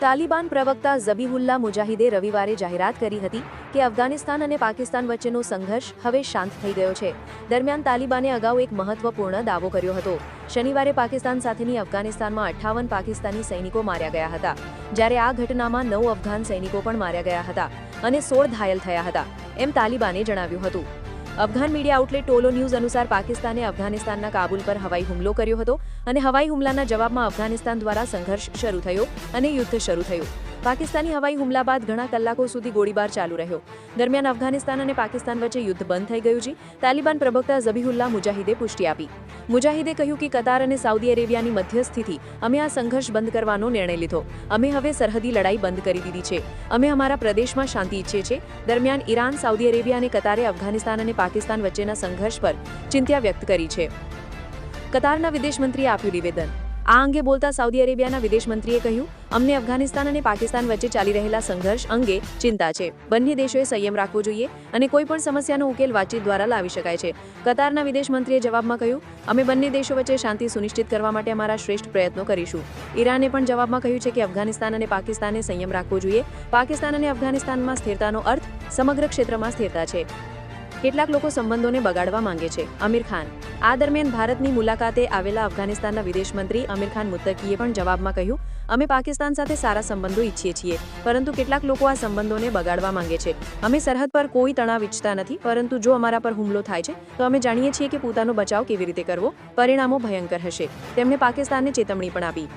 તાલિબાન પ્રવક્તા ઝબીહુલ્લા મુજાહિદે રવિવારે જાહેરાત કરી હતી કે અફઘાનિસ્તાન અને પાકિસ્તાન વચ્ચેનો સંઘર્ષ હવે શાંત થઈ ગયો છે। દરમિયાન તાલિબાને અગાઉ એક મહત્વપૂર્ણ દાવો કર્યો હતો। શનિવારે પાકિસ્તાન સાથેની અફઘાનિસ્તાનમાં 58 પાકિસ્તાની સૈનિકો માર્યા ગયા હતા, જ્યારે આ ઘટનામાં 9 અફઘાન સૈનિકો પણ માર્યા ગયા હતા અને 16 ઘાયલ થયા હતા, એમ તાલિબાને જણાવ્યું હતું। અફઘાન મીડિયા આઉટલેટ ટોલો ન્યૂઝ અનુસાર પાકિસ્તાને અફઘાનિસ્તાનના કાબુલ પર હવાઈ હુમલો કર્યો હતો અને હવાઈ હુમલાના જવાબમાં અફઘાનિસ્તાન દ્વારા સંઘર્ષ શરૂ થયો અને યુદ્ધ શરૂ થયું। પાકિસ્તાની હવાઈ હુમલા બાદ ઘણા કલાકો સુધી ગોળીબાર ચાલુ રહ્યો। દરમિયાન અફઘાનિસ્તાન અને પાકિસ્તાન વચ્ચે યુદ્ધ બંધ થઈ ગયું છે, તાલિબાન પ્રવક્તા ઝબીહુલ્લા મુજાહિદે પુષ્ટિ આપી। મુજાહિદે કહ્યું કે કતાર અને સાઉદી અરેબિયાની મધ્યસ્થીથી અમે આ સંઘર્ષ બંધ કરવાનો નિર્ણય લીધો। અમે હવે સરહદી લડાઈ બંધ કરી દીધી છે। અમે અમારા પ્રદેશમાં શાંતિ ઈચ્છીએ છીએ। દરમિયાન ઈરાન, સાઉદી અરેબિયા અને કતારે અફઘાનિસ્તાન અને પાકિસ્તાન વચ્ચેના સંઘર્ષ પર ચિંતા વ્યક્ત કરી છે। કતારના વિદેશ મંત્રીએ આપ્યું નિવેદન। આ અંગે બોલતા સાઉદી અરેબિયાના વિદેશ મંત્રીએ કહ્યું, અમને અફઘાનિસ્તાન અને પાકિસ્તાન વચ્ચે ચાલી રહેલા સંઘર્ષ અંગે ચિંતા છે। બંને દેશોએ સંયમ રાખવો જોઈએ અને કોઈ પણ સમસ્યાનો ઉકેલ વાતચીત દ્વારા લાવી શકાય છે। કતારના વિદેશ મંત્રીએ જવાબમાં કહ્યું, અમે બંને દેશો વચ્ચે શાંતિ સુનિશ્ચિત કરવા માટે અમારા શ્રેષ્ઠ પ્રયત્નો કરીશું। ઈરાને પણ જવાબમાં કહ્યું છે કે અફઘાનિસ્તાન અને પાકિસ્તાને સંયમ રાખવો જોઈએ। પાકિસ્તાન અને અફઘાનિસ્તાનમાં સ્થિરતાનો અર્થ સમગ્ર ક્ષેત્રમાં સ્થિરતા છે। કેટલાક લોકો સંબંધોને બગાડવા માંગે છે। આમિર ખાન। આ દરમિયાન ભારતની મુલાકાતે આવેલા અફઘાનિસ્તાનના વિદેશ મંત્રી આમિર ખાન મુત્તકીએ પણ જવાબમાં કહ્યું, અમે પાકિસ્તાન સાથે સારા સંબંધો ઈચ્છીએ છીએ, પરંતુ કેટલાક લોકો આ સંબંધોને બગાડવા માંગે છે। અમે સરહદ પર કોઈ તણાવ ઈચ્છતા નથી, પરંતુ જો અમારા પર હુમલો થાય છે તો અમે જાણીએ છીએ કે પોતાનો બચાવ કેવી રીતે કરવો। પરિણામો ભયંકર હશે। તેમણે પાકિસ્તાનને ચેતવણી પણ આપી।